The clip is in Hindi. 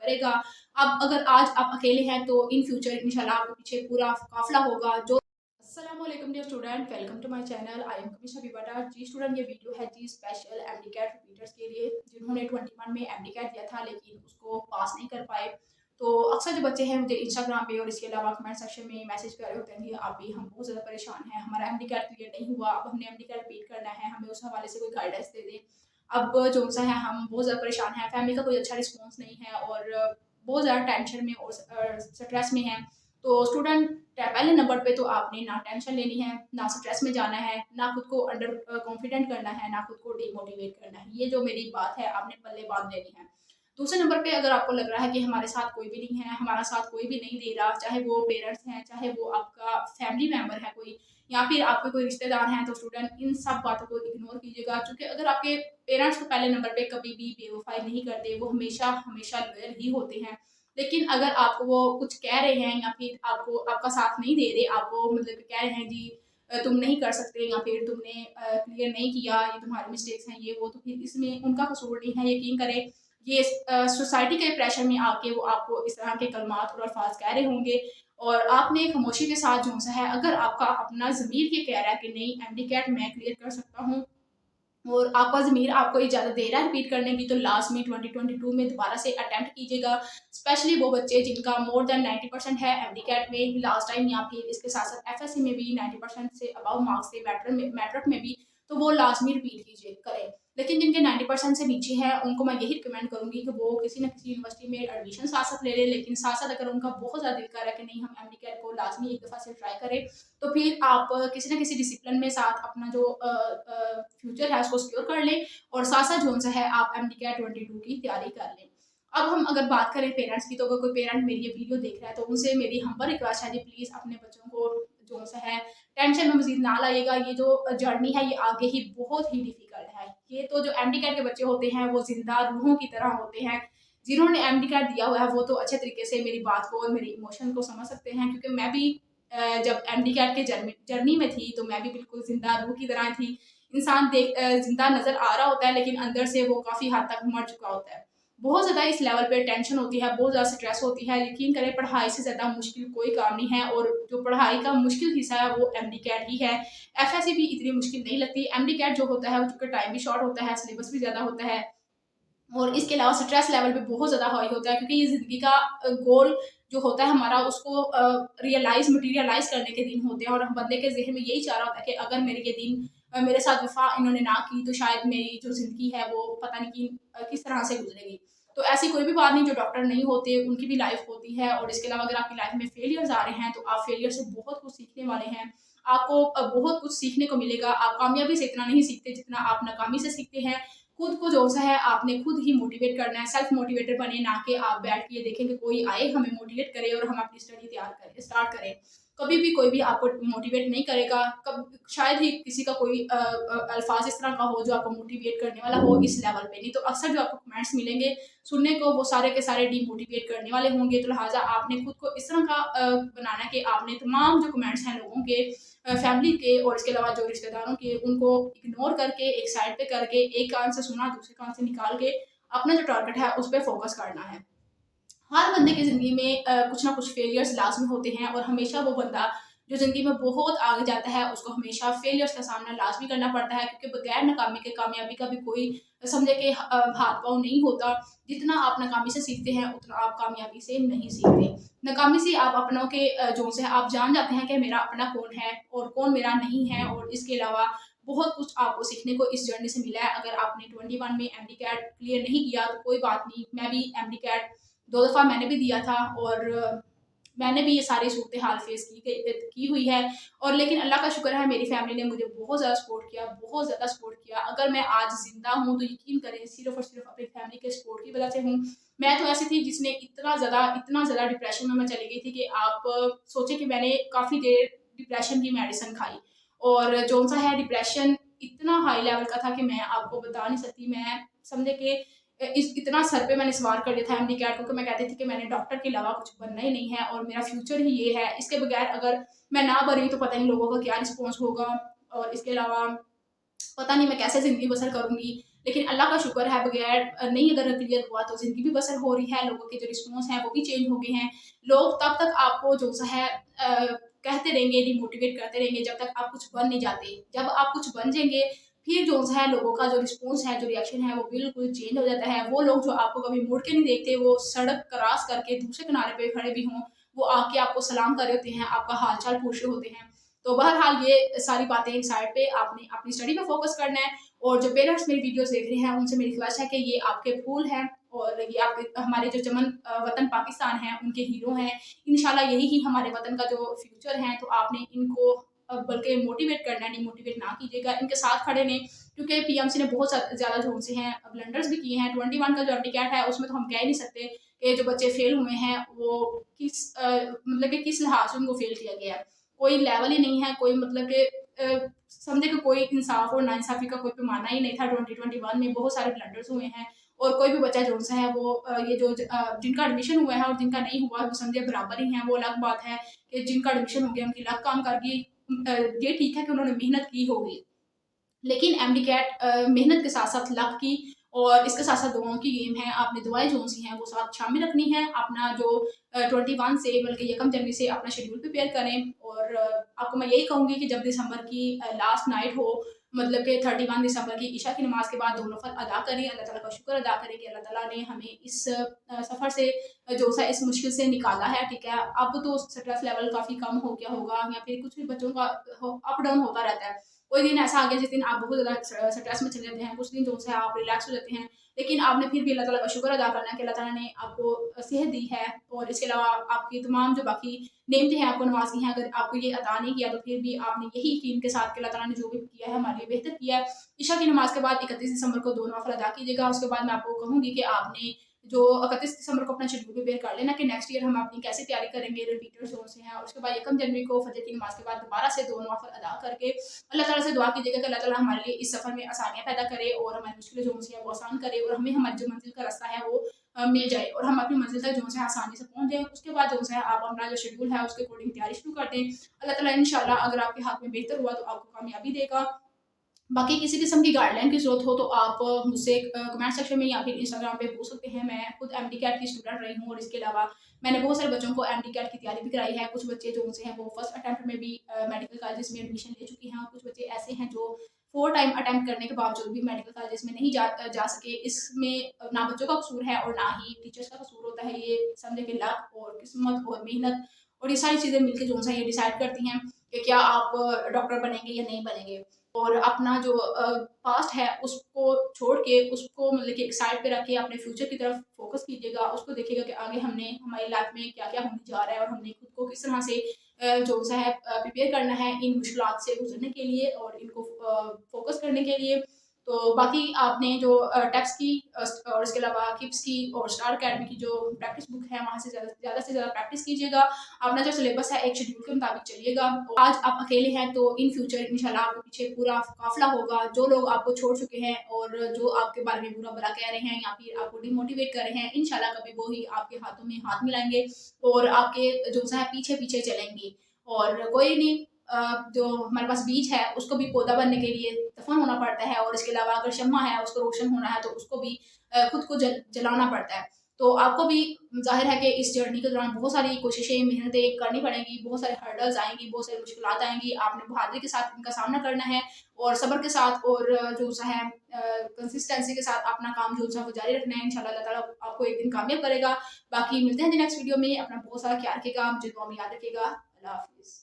करेगा। अब अगर आज आप अकेले हैं तो इन फ्यूचर इंशाल्लाह आपके पीछे पूरा काफिला होगा। जो अस्सलाम वालेकुम dear student, welcome to my channel. I am कमीशा बीबाटा। जी स्टूडेंट, ये वीडियो है जी स्पेशल एमडी कैट रिपीटर्स के लिए जिन्होंने 21 में एमडी कैट दिया था लेकिन उसको पास नहीं कर पाए। तो अक्सर जो बच्चे हैं मुझे इंस्टाग्राम पे और इसके अलावा कमेंट सेक्शन में मैसेज कर रहे होते हैं कि आप भी हम बहुत ज़्यादा परेशान हैं, हमारा एमडी कैट क्लियर नहीं हुआ, अब हमने एमडी कैट रिपीट करना है, हमें उस हवाले से कोई गाइडेंस दे दें। अब जो सा है हम बहुत ज़्यादा परेशान हैं, फैमिली का कोई अच्छा रिस्पॉन्स नहीं है और बहुत ज़्यादा टेंशन में और स्ट्रेस में है। तो स्टूडेंट पहले नंबर पे तो आपने ना टेंशन लेनी है, ना स्ट्रेस में जाना है, ना खुद को अंडर कॉन्फिडेंट करना है, ना खुद को डिमोटिवेट करना है। ये जो मेरी बात है आपने पल्ले बांध लेनी है। दूसरे नंबर पे अगर आपको लग रहा है कि हमारे साथ कोई भी नहीं है, हमारा साथ कोई भी नहीं दे रहा, चाहे वो पेरेंट्स हैं, चाहे वो आपका फैमिली मेंबर है कोई, या फिर आपके कोई रिश्तेदार हैं, तो स्टूडेंट इन सब बातों को इग्नोर कीजिएगा। क्योंकि अगर आपके पेरेंट्स को पहले नंबर पे कभी भी बेवफाई नहीं करते, वो हमेशा हमेशा लॉयल ही होते हैं। लेकिन अगर आपको वो कुछ कह रहे हैं या फिर आपको आपका साथ नहीं दे रहे, आपको मतलब कह रहे हैं जी तुम नहीं कर सकते या फिर तुमने क्लियर नहीं किया, ये तुम्हारी मिस्टेक्स हैं, ये वो, तो फिर इसमें उनका कसूर नहीं है। यकीन करें, ये सोसाइटी के प्रेशर में आके वो आपको इस तरह के कलमात और अल्फाज कह रहे होंगे और आपने खामोशी के साथ जो सा है, अगर आपका अपना ज़मीर ये कह रहा है कि नहीं एमडी कैट मैं क्लियर कर सकता हूँ और आपका ज़मीर आपको इजाज़त दे रहा है रिपीट करने की, तो लास्ट में 2022 में दोबारा से अटेम्प्ट कीजिएगा। स्पेशली वो बच्चे जिनका मोर देन 90% है एमडी कैट में लास्ट टाइम, या फिर इसके साथ साथ एफएससी में भी 90% से अबव मार्क्स थे, मैट्रिक में भी, तो वो लाजमी रिपीट कीजिए करें। लेकिन जिनके 90% से नीचे हैं उनको मैं यही रिकमेंड करूंगी कि वो किसी न किसी यूनिवर्सिटी में एडमिशन साथ साथ ले लें। लेकिन साथ साथ अगर उनका बहुत ज़्यादा दिल कर रहा है कि नहीं हम एमडी कैट को लाजमी एक दफ़ा से ट्राई करें, तो फिर आप किसी न किसी डिसिप्लिन में साथ अपना जो फ्यूचर है उसको सिक्योर कर लें और साथ साथ जो सा है आप एमडी कैट 22 की तैयारी कर लें। अब हम अगर बात करें पेरेंट्स की, तो अगर कोई पेरेंट मेरी ये वीडियो देख रहा है तो उनसे मेरी हम्बल रिक्वेस्ट है जी प्लीज़ अपने बच्चों को जो सा है टेंशन में मजीद ना लाइएगा। ये जो जर्नी है ये आगे ही बहुत ही डिफिकल्ट है। ये तो जो एमडी कैट के बच्चे होते हैं वो जिंदा रूहों की तरह होते हैं। जिन्होंने एमडी कैट दिया हुआ है वो तो अच्छे तरीके से मेरी बात को और मेरी इमोशन को समझ सकते हैं, क्योंकि मैं भी जब एमडी कैट के जर्नी में थी तो मैं भी बिल्कुल जिंदा रूह की तरह थी। इंसान जिंदा नजर आ रहा होता है लेकिन अंदर से वो काफी हद तक मर चुका होता है। बहुत ज़्यादा इस लेवल पे टेंशन होती है, बहुत ज़्यादा स्ट्रेस होती है। यकीन करें पढ़ाई से ज़्यादा मुश्किल कोई काम नहीं है और जो पढ़ाई का मुश्किल हिस्सा है वो एमडी कैट ही है। एफएससी भी इतनी मुश्किल नहीं लगती। एमडी कैट जो होता है वो चूंकि टाइम भी शॉर्ट होता है, सिलेबस भी ज़्यादा होता है और इसके अलावा स्ट्रेस लेवल भी बहुत ज़्यादा हाई होता है, क्योंकि ये ज़िंदगी का गोल जो होता है हमारा उसको मटीरियलाइज करने के दिन होते हैं और हम बंदे के जहन में यही चाह रहा होता है कि अगर मेरे ये दिन मेरे साथ वफा इन्होंने ना की तो शायद मेरी जो ज़िंदगी है वो पता नहीं कि किस तरह से गुजरेगी। तो ऐसी कोई भी बात नहीं, जो डॉक्टर नहीं होते उनकी भी लाइफ होती है और इसके अलावा अगर आपकी लाइफ में फेलियर्स आ रहे हैं तो आप फेलियर से बहुत कुछ सीखने वाले हैं। आपको बहुत कुछ सीखने को मिलेगा। आप कामयाबी से इतना नहीं सीखते जितना आप नाकामी से सीखते हैं। खुद को जो सा है आपने खुद ही मोटिवेट करना है, सेल्फ मोटिवेटर बने, ना कि आप बैठ के ये देखें कि कोई आए हमें मोटिवेट करे और हम अपनी स्टडी तैयार करें स्टार्ट करें। कभी भी कोई भी आपको मोटिवेट नहीं करेगा। कब शायद ही किसी का कोई अल्फाज इस तरह का हो जो आपको मोटिवेट करने वाला हो इस लेवल पे, नहीं तो अक्सर जो आपको कमेंट्स मिलेंगे सुनने को वो सारे के सारे डीमोटिवेट करने वाले होंगे। तो लिहाजा आपने खुद को इस तरह का बनाना है कि आपने तमाम जो कमेंट्स हैं लोगों के, फैमिली के और इसके अलावा जो रिश्तेदारों के, उनको इग्नोर करके एक साइड पे करके एक कान से सुना दूसरे कान से निकाल के अपना जो टारगेट है उस पर फोकस करना है। हर बंदे की ज़िंदगी में कुछ ना कुछ फेलियर्स लाज़मी होते हैं और हमेशा वो बंदा जो ज़िंदगी में बहुत आगे जाता है उसको हमेशा फेलियर्स का सामना लाज़मी करना पड़ता है, क्योंकि बगैर नाकामी के कामयाबी का भी कोई समझे कि हाथ-पाँव नहीं होता। जितना आप नाकामी से सीखते हैं उतना आप कामयाबी से नहीं सीखते। नाकामी से आप अपनों के जो से आप जान जाते हैं कि मेरा अपना कौन है और कौन मेरा नहीं है और इसके अलावा बहुत कुछ आपको सीखने को इस जर्नी से मिला है। अगर आपने 21 में एमडी कैट क्लियर नहीं किया तो कोई बात नहीं, मैं भी एमडी कैट 2 दफ़ा मैंने भी दिया था और मैंने भी ये सारी सूरत हाल फेस की हुई है। और लेकिन अल्लाह का शुक्र है मेरी फैमिली ने मुझे बहुत ज़्यादा सपोर्ट किया, बहुत ज़्यादा सपोर्ट किया। अगर मैं आज ज़िंदा हूँ तो यकीन करें सिर्फ़ और सिर्फ़ अपनी फैमिली के सपोर्ट की वजह से हूँ। मैं तो ऐसी थी जिसने इतना ज़्यादा डिप्रेशन में मैं चली गई थी कि आप सोचें कि मैंने काफ़ी देर डिप्रेशन की मेडिसिन खाई और जो-सा है डिप्रेशन इतना हाई लेवल का था कि मैं आपको बता नहीं सकती। मैं समझे कि इस इतना सर पे मैंने सवार कर दिया था एमडी कैट को कि मैं कहती थी कि मैंने डॉक्टर के अलावा कुछ बनना ही नहीं है और मेरा फ्यूचर ही ये है। इसके बगैर अगर मैं ना बनी तो पता नहीं लोगों का क्या रिस्पॉन्स होगा और इसके अलावा पता नहीं मैं कैसे ज़िंदगी बसर करूँगी। लेकिन अल्लाह का शुक्र है बगैर नहीं अगर क्लियर हुआ तो ज़िंदगी भी बसर हो रही है, लोगों के जो रिस्पॉन्स हैं वो भी चेंज हो गए हैं। लोग तब तक आपको जो सा है कहते रहेंगे, डिमोटिवेट करते रहेंगे जब तक आप कुछ बन नहीं जाते। जब आप कुछ बन जाएँगे फिर जो है लोगों का जो रिस्पॉन्स है, जो रिएक्शन है वो बिल्कुल चेंज हो जाता है। वो लोग जो आपको कभी मुड़ के नहीं देखते, वो सड़क क्रॉस करके दूसरे किनारे पे खड़े भी हों, वो आके आपको सलाम कर रहे होते हैं, आपका हाल-चाल पूछ रहे होते हैं। तो बहरहाल ये सारी बातें एक साइड पे, आपने अपनी स्टडी पे फ़ोकस करना है और जो पेरेंट्स मेरी वीडियोज़ देख रहे हैं, उनसे मेरी रिक्वेस्ट है कि ये आपके फूल हैं और ये आपके हमारे जो चमन वतन पाकिस्तान है, उनके हीरो हैं। इंशाल्लाह यही ही हमारे वतन का जो फ्यूचर है, तो आपने इनको बल्कि मोटिवेट करना है, डिमोटिवेट ना कीजिएगा, इनके साथ खड़े रहें क्योंकि पीएमसी ने बहुत ज़्यादा जो उनसे हैं ब्लंडर्स भी किए हैं। 21 का जो एमडीकैट है उसमें तो हम कह ही नहीं सकते कि जो बच्चे फेल हुए हैं वो किस मतलब कि किस लिहाज से उनको फेल किया गया है। कोई लेवल ही नहीं है, कोई मतलब कि समझे कि कोई इंसाफ और नाइंसाफ़ी का कोई पैमाना ही नहीं था। 2021 में बहुत सारे ब्लंडर्स हुए हैं और कोई भी बच्चा जो-सा है वो ये जो जिनका एडमिशन हुआ है और जिनका नहीं हुआ वो समझे बराबर ही हैं। वो अलग बात है कि जिनका एडमिशन हो गया उनकी लक काम कर गई। ये ठीक है कि उन्होंने मेहनत की होगी। लेकिन एमडीकैट मेहनत के साथ-साथ लक की और इसके साथ-साथ दुआओं की गेम है। आपने दुआएँ जो-सी हैं वो साथ शामिल रखनी है। अपना जो 21 से बल्कि 1 जनवरी से अपना शेड्यूल प्रिपेयर करें और आपको मैं यही कहूँगी कि जब दिसंबर की लास्ट नाइट हो मतलब कि 31 दिसंबर की इशा की नमाज़ के बाद 2 नफ़ल अदा करें। अल्लाह ताला का शुक्र अदा करें कि अल्लाह ताला ने हमें इस सफ़र से जो-सा इस मुश्किल से निकाला है, ठीक है? अब तो स्ट्रेस लेवल काफ़ी कम हो गया होगा या फिर कुछ भी बच्चों का अप डाउन होता रहता है। कोई दिन ऐसा आ गया जिस दिन आप बहुत ज़्यादा स्ट्रेस में चले जाते हैं, कुछ दिन जो है आप रिलैक्स हो जाते हैं। लेकिन आपने फिर भी अल्लाह ताला का शुक्र अदा करना है कि अल्लाह ताला ने आपको सेहत दी है और इसके अलावा आपकी तमाम जो बाकी नेमतें हैं आपको नवाज़ी हैं। अगर आपको ये अता नहीं किया तो फिर भी आपने यही यकीन के साथ कि अल्लाह ताला ने जो भी किया है हमारे लिए बेहतर किया है। इशा की नमाज़ के बाद 31 दिसंबर को 2 नवाफ़िल अदा कीजिएगा। उसके बाद मैं आपको कहूँगी कि आपने जो 31 दिसंबर को अपना शेड्यूल प्रिपेयर कर लेना कि नेक्स्ट ईयर हम अपनी कैसे तैयारी करेंगे, रिपीटर्स कौन से हैं और उसके बाद 1 जनवरी को फजर की नमाज़ के बाद दोबारा से 2 नवाफ़िल अदा करके अल्लाह ताला से दुआ कीजिएगा कि अल्लाह ताला हमारे लिए इस सफ़र में आसानियाँ पैदा करे और हमारी मुश्किलें जो सी हैं वो आसान करे और हमें हमारी जो मंज़िल का रास्ता है वो मिल जाए और हम अपनी मंज़िल तक जो है आसानी से पहुँच जाएँ। उसके बाद जो है आप अपना जो शेड्यूल है उसके अकॉर्डिंग तैयारी शुरू कर दें। अल्लाह ताला इंशाल्लाह अगर आपके हाथ में बेहतर हुआ तो आपको कामयाबी देगा। बाकी किसी किस्म की गाइडलाइन की ज़रूरत हो तो आप मुझसे कमेंट सेक्शन में या फिर इंस्टाग्राम पे पूछ सकते हैं। मैं खुद एमडीकैट की स्टूडेंट रही हूँ और इसके अलावा मैंने बहुत सारे बच्चों को एमडीकैट की तैयारी भी कराई है। कुछ बच्चे जो उनसे हैं वो फर्स्ट अटेम्प्ट में भी मेडिकल कॉलेजेस में एडमिशन ले चुके हैं और कुछ बच्चे ऐसे हैं जो 4 टाइम अटेम्प्ट करने के बावजूद भी मेडिकल कॉलेजेस में नहीं जा सके। इसमें ना बच्चों का कसूर है और ना ही टीचर्स का कसूर होता है। ये समझे कि लक और किस्मत और मेहनत और ये सारी चीज़ें मिलके जो है ये डिसाइड करती हैं कि क्या आप डॉक्टर बनेंगे या नहीं बनेंगे। और अपना जो पास्ट है उसको छोड़ के उसको मतलब कि एक साइड पे रख के अपने फ्यूचर की तरफ फोकस कीजिएगा। उसको देखिएगा कि आगे हमने हमारी लाइफ में क्या-क्या होने जा रहा है और हमने खुद को किस तरह से जो-सा है प्रिपेयर करना है इन मुश्किलात से गुज़रने के लिए और इनको फोकस करने के लिए। तो बाकी आपने जो टेक्स्ट की और इसके अलावा किप्स की और स्टार अकेडमी की जो प्रैक्टिस बुक है वहाँ से ज़्यादा से ज़्यादा प्रैक्टिस कीजिएगा। अपना जो सिलेबस है एक शेड्यूल के मुताबिक चलिएगा। आज आप अकेले हैं तो इन फ्यूचर इंशाल्लाह आपके पीछे पूरा काफ़िला होगा। जो लोग आपको छोड़ चुके हैं और जो आपके बारे में बुरा-भला कह रहे हैं या फिर आपको डिमोटिवेट कर रहे हैं, इंशाल्लाह कभी वो ही आपके हाथों में हाथ मिलाएँगे और आपके जो है पीछे-पीछे चलेंगे। और कोई नहीं जो हमारे पास बीज है उसको भी पौधा बनने के लिए दफ़न होना पड़ता है और इसके अलावा अगर शम्मा है उसको रोशन होना है तो उसको भी खुद को जलाना पड़ता है। तो आपको भी ज़ाहिर है कि इस जर्नी के दौरान बहुत सारी कोशिशें, मेहनतें करनी पड़ेंगी, बहुत सारे हर्डल्स आएँगी, बहुत सारी मुश्किलात आएँगी। आपने बहादुरी के साथ इनका सामना करना है और सब्र के साथ और जो-सा है कंसिस्टेंसी के साथ अपना काम जो-सा वो जारी रखना है। इंशाल्लाह अल्लाह ताला आपको एक दिन कामयाब करेगा। बाकी मिलते हैं जी नेक्स्ट वीडियो में। अपना बहुत सारा ख्याल रखिएगा, मुझे दुआ में याद रखिएगा। अल्लाह हाफ़िज़।